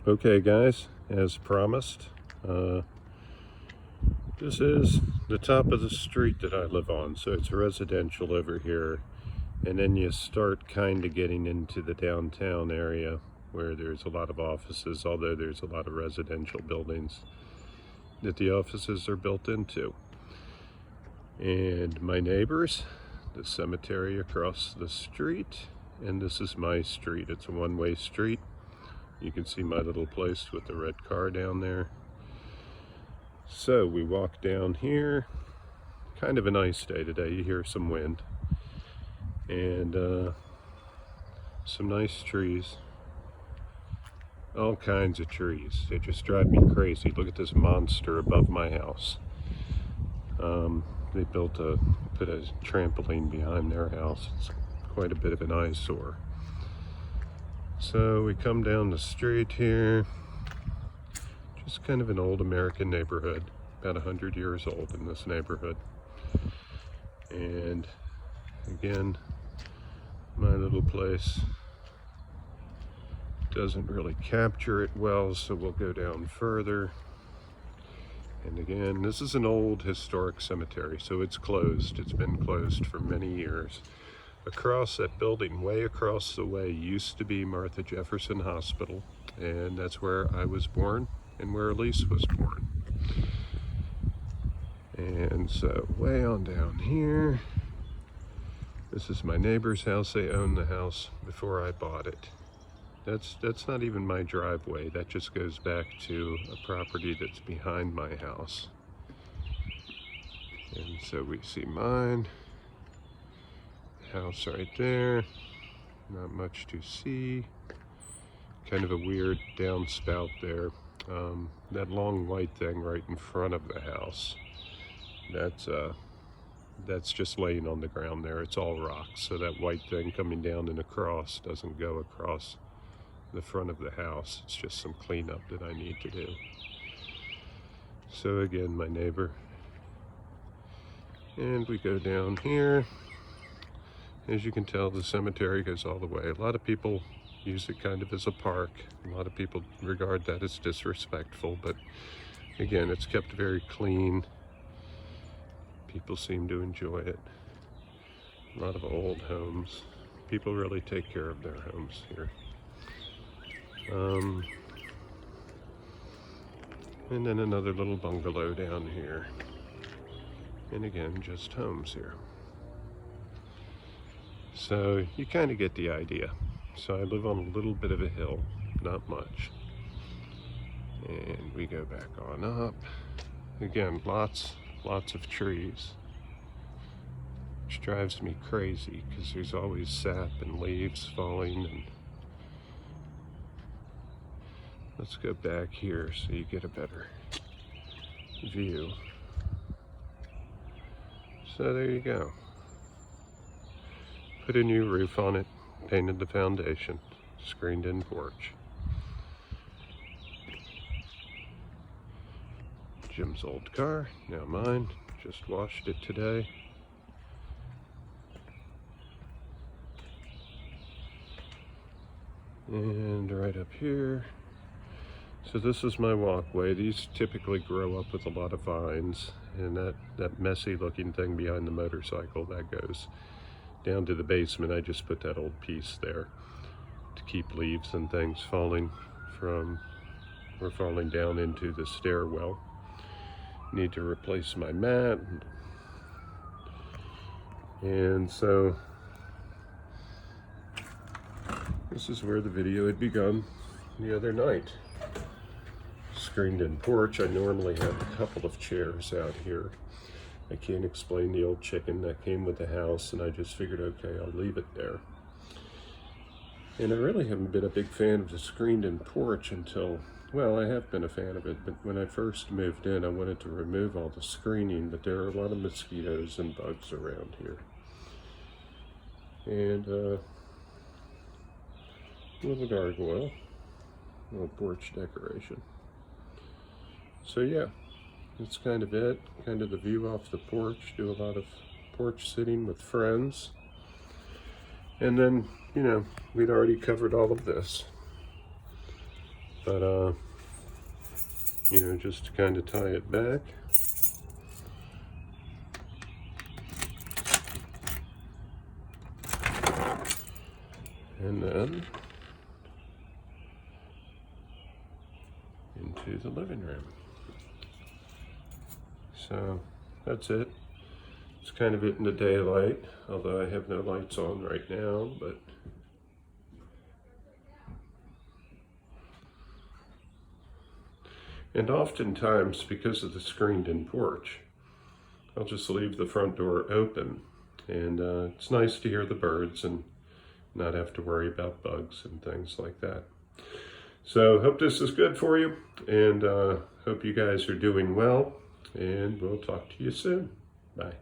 Okay guys, as promised, this is the top of the street that I live on, so it's residential over here, and then you start kind of getting into the downtown area where there's a lot of offices, although there's a lot of residential buildings that the offices are built into. And my neighbors, the cemetery across the street, and this is my street. It's a one-way street. You can see my little place with the red car down there. So we walk down here. Kind of a nice day today. You hear some wind and some nice trees. All kinds of trees. They just drive me crazy. Look at this monster above my house. They put a trampoline behind their house. It's quite a bit of an eyesore. So we come down the street here. Just kind of an old American neighborhood, about 100 years old in this neighborhood. And again, my little place doesn't really capture it well, so we'll go down further. And again, this is an old historic cemetery, so it's closed. It's been closed for many years. Across that building, way across the way, used to be Martha Jefferson Hospital, and that's where I was born and where Elise was born. And so way on down here, this is my neighbor's house. They owned the house before I bought it. That's not even my driveway. That just goes back to a property that's behind my house. And so we see mine, house right there. Not much to see. Kind of a weird downspout there. That long white thing right in front of the house, that's just laying on the ground there. It's all rocks, so that white thing coming down in a cross doesn't go across the front of the house. It's just some cleanup that I need to do. So again, my neighbor. And we go down here. As you can tell, the cemetery goes all the way. A lot of people use it kind of as a park. A lot of people regard that as disrespectful, but again, it's kept very clean. People seem to enjoy it. A lot of old homes. People really take care of their homes here. And then another little bungalow down here. And again, just homes here. So you kind of get the idea. So I live on a little bit of a hill, not much. And we go back on up. Again, lots of trees, which drives me crazy because there's always sap and leaves falling. And let's go back here so you get a better view. So there you go. Put a new roof on it, painted the foundation, screened in porch. Jim's old car, now mine. Just washed it today. And right up here. So this is my walkway. These typically grow up with a lot of vines, and that messy looking thing behind the motorcycle, that goes down to the basement. I just put that old piece there to keep leaves and things falling down into the stairwell. Need to replace my mat. And so this is where the video had begun the other night. Screened in porch. I normally have a couple of chairs out here. I can't explain the old chicken that came with the house, and I just figured, okay, I'll leave it there. And I really haven't been a big fan of the screened in porch until, well, I have been a fan of it, but when I first moved in, I wanted to remove all the screening, but there are a lot of mosquitoes and bugs around here. And a little gargoyle, a little porch decoration. So yeah, that's kind of it, kind of the view off the porch. Do a lot of porch sitting with friends. And then, you know, we'd already covered all of this. But you know, just to kind of tie it back. And then into the living room. So that's it. It's kind of it in the daylight, although I have no lights on right now, but and oftentimes, because of the screened-in porch, I'll just leave the front door open, and it's nice to hear the birds and not have to worry about bugs and things like that. So hope this is good for you, and hope you guys are doing well, and we'll talk to you soon. Bye.